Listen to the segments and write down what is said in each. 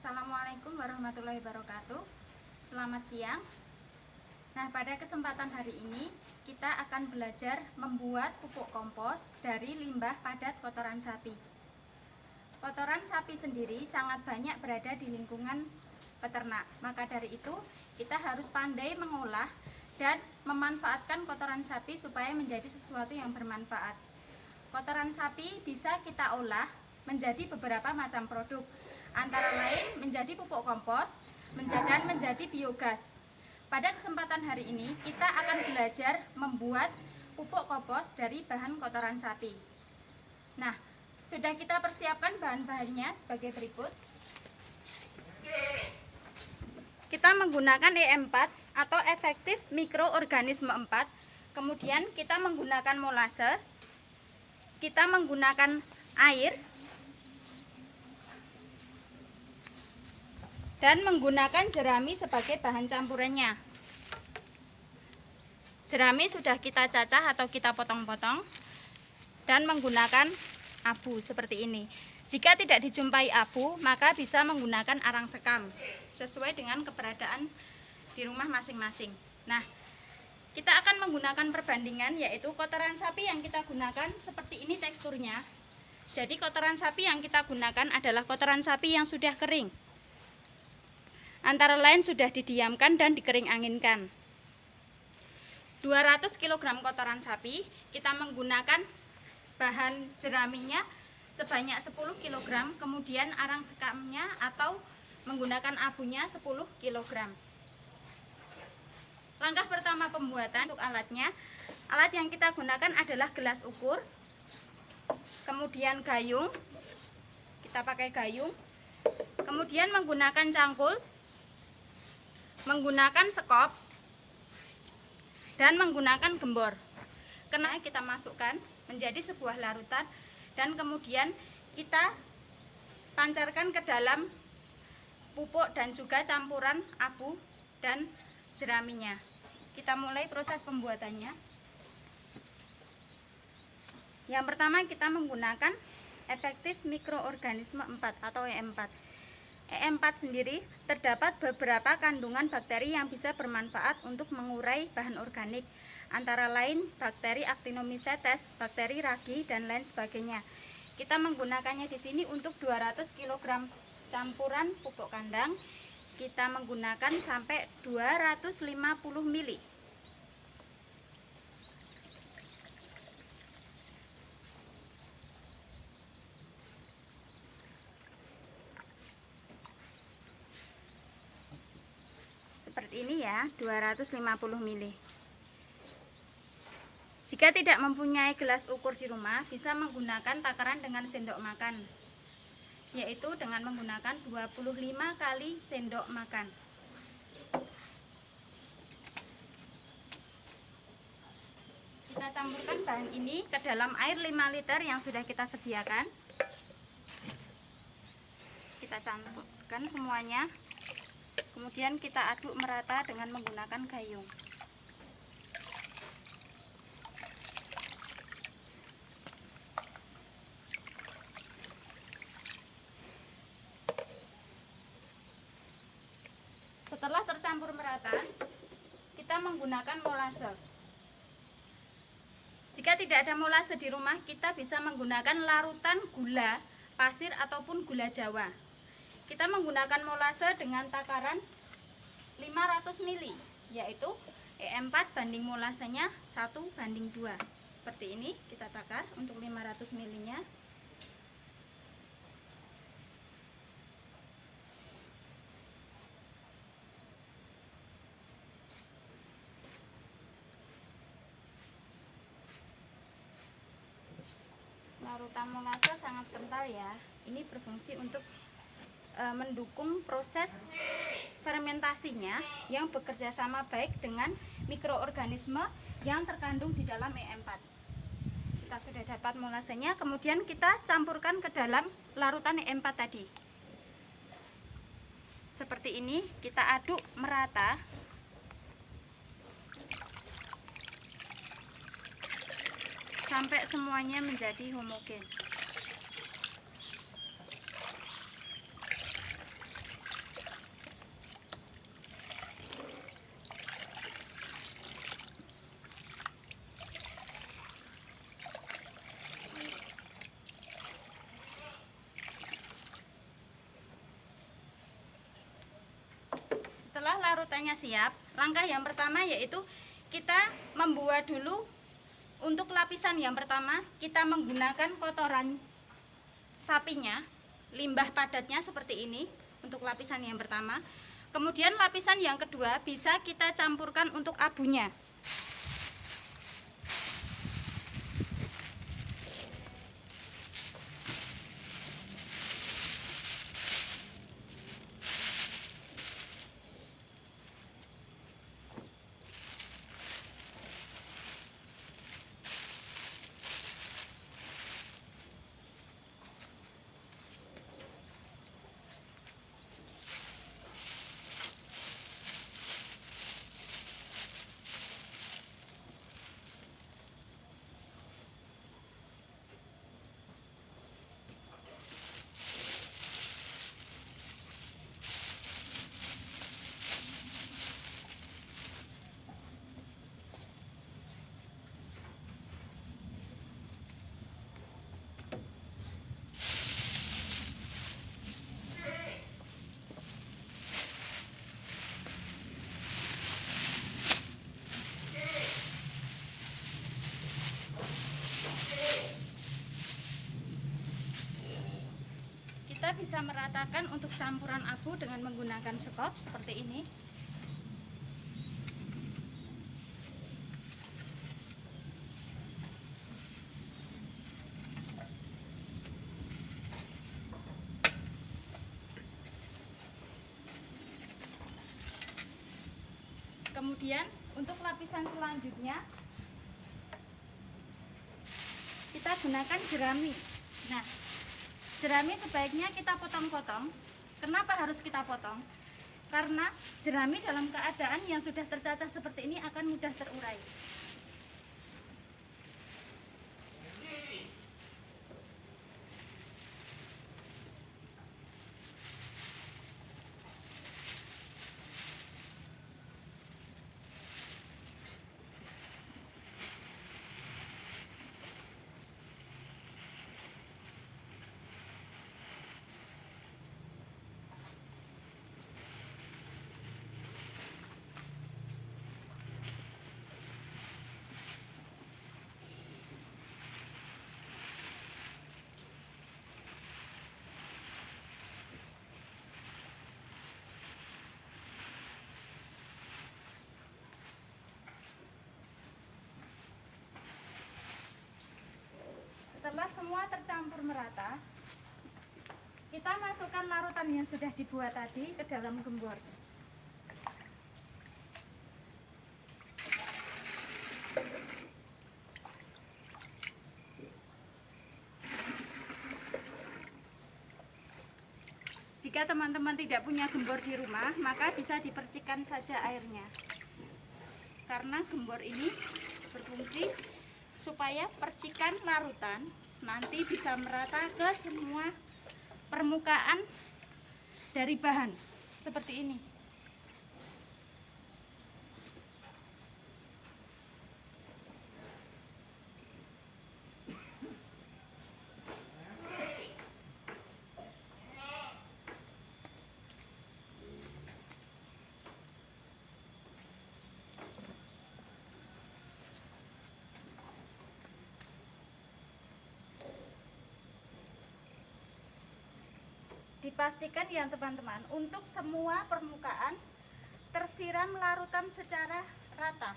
Assalamualaikum warahmatullahi wabarakatuh. Selamat siang. Nah, pada kesempatan hari ini kita akan belajar membuat pupuk kompos dari limbah padat kotoran sapi. Kotoran sapi sendiri sangat banyak berada di lingkungan peternak. Maka dari itu, kita harus pandai mengolah dan memanfaatkan kotoran sapi supaya menjadi sesuatu yang bermanfaat. Kotoran sapi bisa kita olah menjadi beberapa macam produk, antara lain menjadi pupuk kompos dan menjadi biogas. Pada kesempatan hari ini kita akan belajar membuat pupuk kompos dari bahan kotoran sapi. Nah, sudah kita persiapkan bahan-bahannya sebagai berikut. Kita menggunakan E4 atau efektif mikroorganisme 4. Kemudian kita menggunakan molase. Kita menggunakan air dan menggunakan jerami sebagai bahan campurannya. Jerami sudah kita cacah atau kita potong-potong dan menggunakan abu seperti ini. Jika tidak dijumpai abu, maka bisa menggunakan arang sekam sesuai dengan keberadaan di rumah masing-masing. Nah, kita akan menggunakan perbandingan, yaitu kotoran sapi yang kita gunakan seperti ini teksturnya. Jadi kotoran sapi yang kita gunakan adalah kotoran sapi yang sudah kering. Antara lain sudah didiamkan dan dikering anginkan. 200 kg kotoran sapi, kita menggunakan bahan jeraminya sebanyak 10 kg, kemudian arang sekamnya atau menggunakan abunya 10 kg. Langkah pertama pembuatan untuk alatnya, alat yang kita gunakan adalah gelas ukur, kemudian gayung, kita pakai gayung, kemudian menggunakan cangkul, menggunakan sekop, dan menggunakan gembor. Karena kita masukkan menjadi sebuah larutan dan kemudian kita pancarkan ke dalam pupuk dan juga campuran abu dan jeraminya. Kita mulai proses pembuatannya. Yang pertama kita menggunakan efektif mikroorganisme 4 atau E4. E4 sendiri terdapat beberapa kandungan bakteri yang bisa bermanfaat untuk mengurai bahan organik, antara lain bakteri Actinomycetes, bakteri ragi, dan lain sebagainya. Kita menggunakannya di sini untuk 200 kg campuran pupuk kandang. Kita menggunakan sampai 250 ml. Seperti ini ya, 250 ml. Jika tidak mempunyai gelas ukur di rumah, bisa menggunakan takaran dengan sendok makan, yaitu dengan menggunakan 25 kali sendok makan. Kita campurkan bahan ini ke dalam air 5 liter yang sudah kita sediakan. Kita campurkan semuanya. Kemudian kita aduk merata dengan menggunakan gayung. Setelah tercampur merata, kita menggunakan molase. Jika tidak ada molase di rumah, kita bisa menggunakan larutan gula pasir ataupun gula Jawa. Kita menggunakan molase dengan takaran 500 ml, yaitu E4 banding molasenya 1:2. Seperti ini kita takar untuk 500 ml nya. Larutan molase sangat kental ya. Ini berfungsi untuk mendukung proses fermentasinya yang bekerja sama baik dengan mikroorganisme yang terkandung di dalam E4. Kita sudah dapat molasenya, kemudian kita campurkan ke dalam larutan E4 tadi. Seperti ini, kita aduk merata. Sampai semuanya menjadi homogen. setelah larutannya siap, langkah yang pertama yaitu kita membuat dulu. Untuk lapisan yang pertama, kita menggunakan kotoran sapinya, limbah padatnya seperti ini untuk lapisan yang pertama. Kemudian lapisan yang kedua bisa kita campurkan untuk abunya. Kita bisa meratakan untuk campuran abu dengan menggunakan sekop seperti ini. Kemudian untuk lapisan selanjutnya kita gunakan jerami. Nah, jerami sebaiknya kita potong-potong. Kenapa harus kita potong? Karena jerami dalam keadaan yang sudah tercacah seperti ini akan mudah terurai. Setelah semua tercampur merata, kita masukkan larutan yang sudah dibuat tadi ke dalam gembor. Jika teman-teman tidak punya gembor di rumah, maka bisa dipercikkan saja airnya. Karena gembor ini berfungsi supaya percikan larutan nanti bisa merata ke semua permukaan dari bahan seperti ini. Dipastikan ya teman-teman, untuk semua permukaan tersiram larutan secara rata.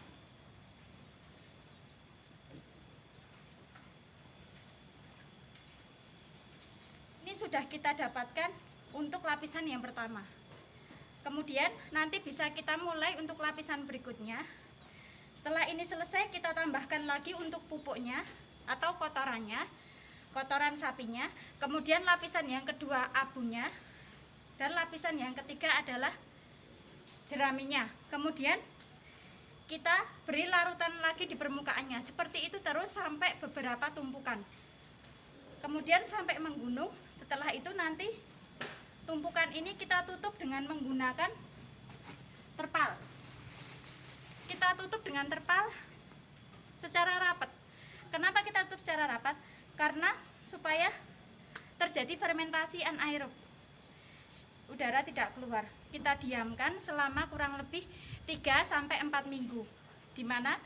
Ini sudah kita dapatkan untuk lapisan yang pertama. Kemudian nanti bisa kita mulai untuk lapisan berikutnya. Setelah ini selesai, kita tambahkan lagi untuk pupuknya atau kotorannya, kotoran sapinya. Kemudian lapisan yang kedua abunya, dan lapisan yang ketiga adalah jeraminya. Kemudian kita beri larutan lagi di permukaannya, seperti itu terus sampai beberapa tumpukan. Kemudian sampai menggunung. Setelah itu nanti tumpukan ini kita tutup dengan menggunakan terpal. Kita tutup dengan terpal secara rapat. Kenapa kita tutup secara rapat? Karena supaya terjadi fermentasi anaerob. udara tidak keluar. Kita diamkan selama kurang lebih 3-4 minggu, dimana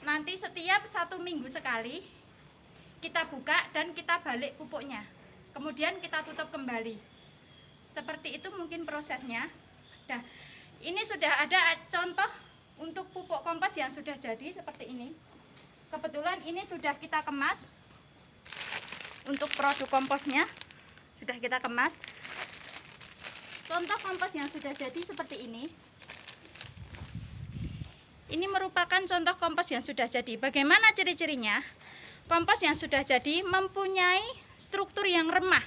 nanti setiap 1 minggu sekali kita buka dan kita balik pupuknya, kemudian kita tutup kembali. Seperti itu mungkin prosesnya. Nah, ini sudah ada contoh untuk pupuk kompos yang sudah jadi seperti ini. Kebetulan ini sudah kita kemas. Untuk produk komposnya sudah kita kemas. Contoh kompos yang sudah jadi seperti ini. Ini merupakan contoh kompos yang sudah jadi. Bagaimana ciri-cirinya? Kompos yang sudah jadi mempunyai struktur yang remah.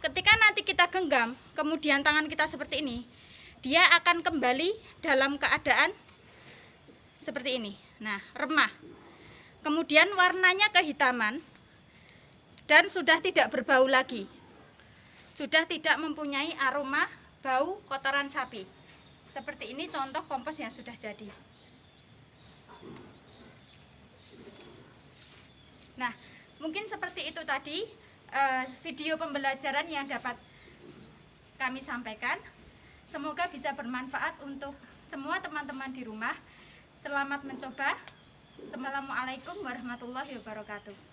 Ketika nanti kita genggam, kemudian tangan kita seperti ini, dia akan kembali dalam keadaan seperti ini. Nah, remah. Kemudian warnanya kehitaman dan sudah tidak berbau lagi. Sudah tidak mempunyai aroma bau kotoran sapi. Seperti ini contoh kompos yang sudah jadi. Nah, mungkin seperti itu tadi video pembelajaran yang dapat kami sampaikan. Semoga bisa bermanfaat untuk semua teman-teman di rumah. Selamat mencoba. Assalamualaikum warahmatullahi wabarakatuh.